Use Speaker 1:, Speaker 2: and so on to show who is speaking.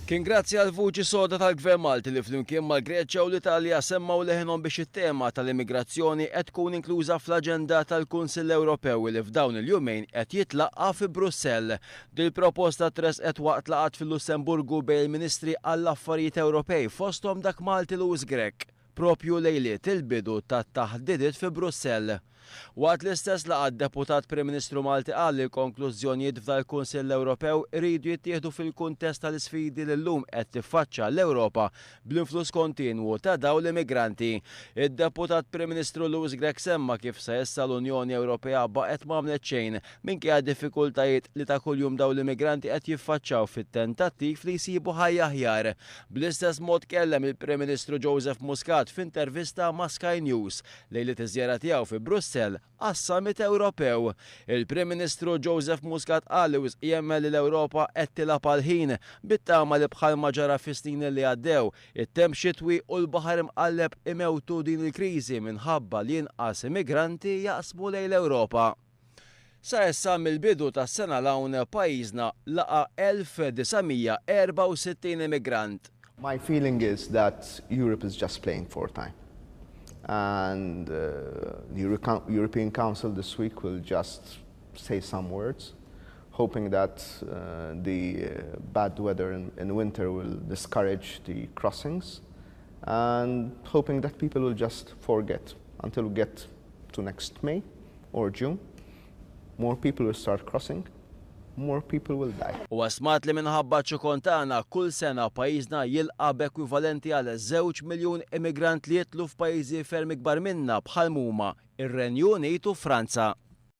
Speaker 1: Kien grazzi għal vuċi soda tal-Gvern Malti li flimkien mal-Greċja u l-Italja semmaw leħinhom biex it-tema tal-immigrazzjoni qed tkun inkluża fl-aġenda tal-Kunsill Ewropew li f'dawn il-jumejn qed jitlaqqa fi Brussell. Dil proposta tresqet waqt laqgħat fil-Lussemburgu bejn il-Ministri għall-Affarijiet Ewropej fosthom dak Malti Louis Grech, propju lejliet il-bidu tat-taħdidiet fi Brussell. Waqt l-istess laqgħa deputat Prim Ministru Malti qal li l-konklużjonijiet f'dal-Kunsill Ewropew iridu jittieħdu fil-kuntest tal-isfidi li llum qed tiffaċċja l-Ewropa bl-influss kontinwu ta' dawn l-immigranti. Id-deputat Prim Ministru Louis Grech semma kif sa issa l-Unjoni Ewropea baqgħet m'għamlet xejn minkejja diffikultajiet li ta' kuljum dawn l-immigranti qed jiffaċċjaw fit-tentattiv li jsibu ħajja aħjar. Bl-istess mod kellem il-Prim Ministru Joseph Muscat f'intervista ma' Sky News lejlet iż-żjara tiegħu fi Brussell għas-Summit Ewropew. Il-Prim Ministru Joseph Muscat qal li jemmel li l-Ewropa qed tilab għall-ħin bit-tama li bħalma ġara fis-snin li għaddew, it-temp xitwi u l-baħar imqalleb imewtu din il-kriżi minħabba li inqas immigranti jaqsmu lejn l-Ewropa. Sa issa mill-bidu tas-sena l-hawn pajjiżna laqa 1964 immigrant.
Speaker 2: My feeling is that Europe is just playing for time. And the European Council this week will just say some words, hoping that the bad weather in winter will discourage the crossings, and hoping that people will just forget until we get to next May or June. More people will start crossing. More people will die.
Speaker 1: U għasmat li minħabba ċikontana kull sena pajjiżna jilqa' b'ekwivalenti għal 2 miljun immigrant li jitlu f'pajjiżi ferm ikbar minna bħal huma ir-Renju Unit u Franza.